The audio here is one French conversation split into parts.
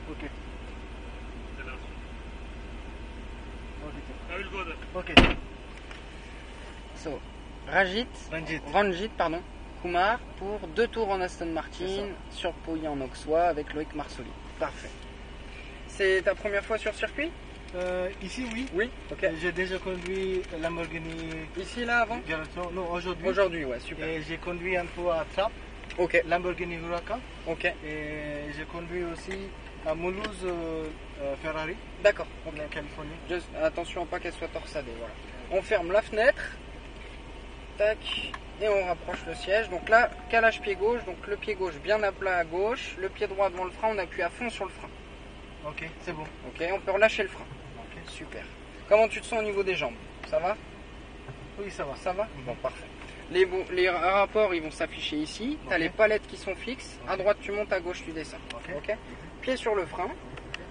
Okay. I will go there. Okay. So, Ranjit, pardon, Kumar pour 2 tours en Aston Martin sur Pouilly en Auxois avec Loïc Marsoli. Parfait. C'est ta première fois sur circuit? Ici, oui. Oui, ok. J'ai déjà conduit Lamborghini. Ici, là, avant? Non, aujourd'hui. Aujourd'hui, ouais, super. Et j'ai conduit un peu à Trappes, Ok, Lamborghini Huracan. ok, Et j'ai conduit aussi à Mulhouse Ferrari, d'accord. en Californie. Juste, attention à pas qu'elle soit torsadée, voilà. On ferme la fenêtre, tac, et on rapproche le siège. Donc là, calage pied gauche, donc le pied gauche bien à plat à gauche, le pied droit devant le frein, on appuie à fond sur le frein. Ok, c'est bon. Ok, on peut relâcher le frein. Ok. Super. Comment tu te sens au niveau des jambes? Ça va? Oui, ça va. Ça va? Bon, parfait. Les rapports, ils vont s'afficher ici. Tu as Ok. les palettes qui sont fixes. À droite, tu montes, à gauche, tu descends. Ok. Pied sur le frein.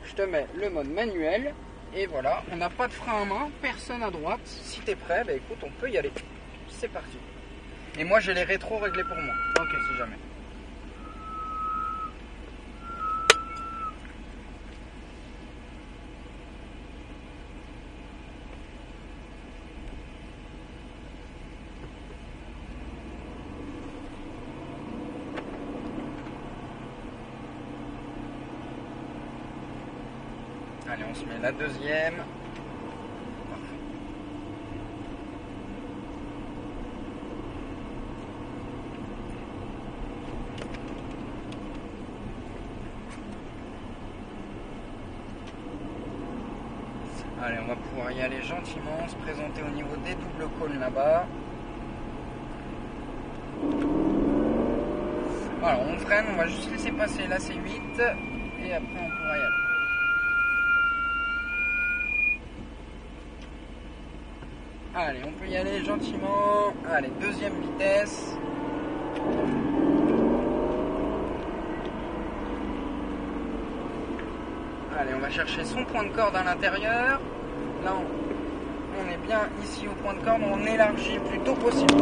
Je te mets le mode manuel. Et voilà, on n'a pas de frein à main, personne à droite. Si tu es prêt, bah écoute, on peut y aller. C'est parti. Et moi, j'ai les rétros réglés pour moi. Ok, si jamais. Allez, on se met la deuxième. Parfait. Allez, on va pouvoir y aller gentiment, se présenter au niveau des doubles cônes là-bas. Voilà, on freine, on va juste laisser passer là c'est 8 et après on pourra y aller. Allez, on peut y aller gentiment. Allez, deuxième vitesse. Allez, on va chercher son point de corde à l'intérieur. Là, on est bien ici au point de corde. On élargit le plus tôt possible.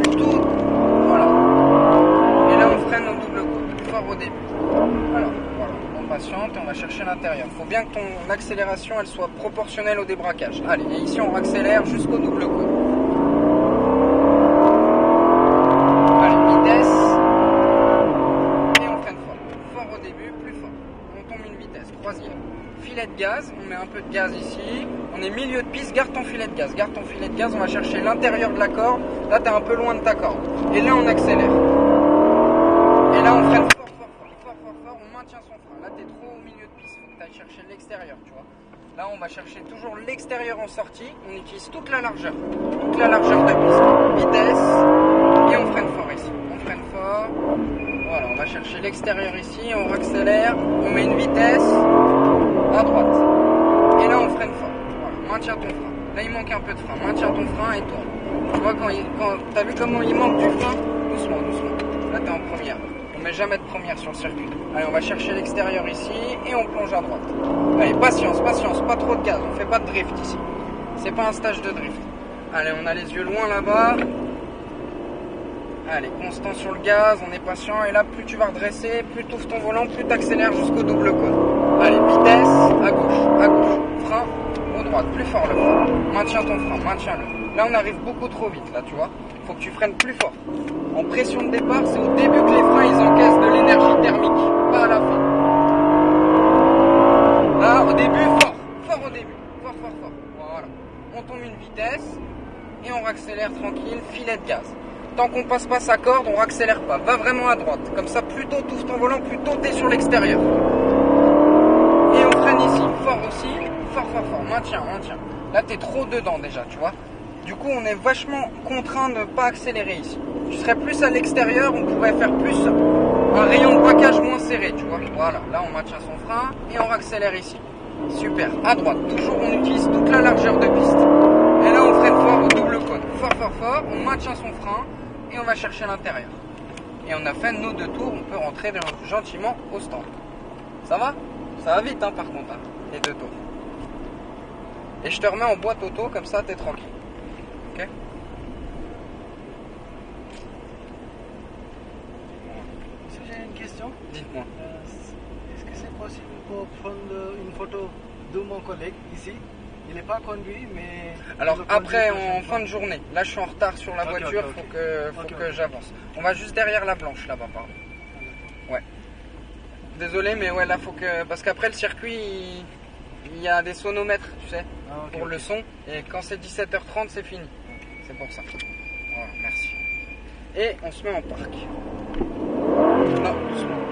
Voilà. Et là, on freine au double coup, plus fort au début. Alors, voilà. On patiente et on va chercher l'intérieur. Il faut bien que ton accélération, elle soit proportionnelle au débraquage. Allez, et ici, on accélère jusqu'au double coup. Filet de gaz, on met un peu de gaz ici, on est milieu de piste, garde ton filet de gaz, on va chercher l'intérieur de la corde, là tu es un peu loin de ta corde, et là on accélère, et là on freine fort, on maintient son frein, là tu es trop au milieu de piste, il faut que tu ailles chercher l'extérieur, tu vois, là on va chercher toujours l'extérieur en sortie, on utilise toute la largeur de piste, vitesse, et on freine fort ici, voilà, on va chercher l'extérieur ici, on accélère, on met une vitesse à droite. Et là on freine fort. Voilà, maintiens ton frein. Là il manque un peu de frein. Maintiens ton frein et tourne. Tu vois quand t'as vu comment il manque du frein? Doucement. Là t'es en première. On met jamais de première sur le circuit. Allez, on va chercher l'extérieur ici et on plonge à droite. Allez, patience, pas trop de gaz. On fait pas de drift ici. C'est pas un stage de drift. Allez, on a les yeux loin là-bas. Allez, constant sur le gaz, on est patient, et là plus tu vas redresser, plus tu ouvres ton volant, plus tu accélères jusqu'au double cône. Allez, vitesse, à gauche, frein, au droite, plus fort le frein, maintiens ton frein, maintiens-le. Là on arrive beaucoup trop vite, là tu vois, il faut que tu freines plus fort. En pression de départ, c'est au début que les freins ils encaissent de l'énergie thermique, pas à la fin. Là au début, fort au début, fort. Voilà, on tombe une vitesse, et on accélère tranquille, filet de gaz. Tant qu'on passe pas sa corde, on accélère pas. Va vraiment à droite. Comme ça, plus tôt tu ouvres ton volant, plus tôt t'es sur l'extérieur. Et on freine ici. Fort aussi. Fort. Maintiens. Là, t'es trop dedans déjà, tu vois. Du coup, on est vachement contraint de ne pas accélérer ici. Tu serais plus à l'extérieur, on pourrait faire plus un rayon de braquage moins serré, tu vois. Voilà. Là, on maintient son frein et on accélère ici. Super. À droite. Toujours, on utilise toute la largeur de piste. Et là, on freine fort au double cône. Fort. On maintient son frein. Et on va chercher l'intérieur. Et on a fait nos 2 tours, on peut rentrer gentiment au stand. Ça va? Ça va vite hein, par contre, hein, les 2 tours. Et je te remets en boîte auto, comme ça t'es tranquille. Ok? J'ai une question. Dites-moi. Est-ce que c'est possible pour prendre une photo de mon collègue ici. Il n'est pas conduit, mais... Alors il après, conduit en fin de journée. Là, je suis en retard sur la voiture, faut que j'avance. On va juste derrière la blanche, là-bas, pardon. Ouais. Désolé, mais ouais, là, faut que... Parce qu'après, le circuit, il y a des sonomètres, tu sais, pour le son. Et quand c'est 17h30, c'est fini. C'est pour ça. Voilà, merci. Et on se met en parc. Non, doucement.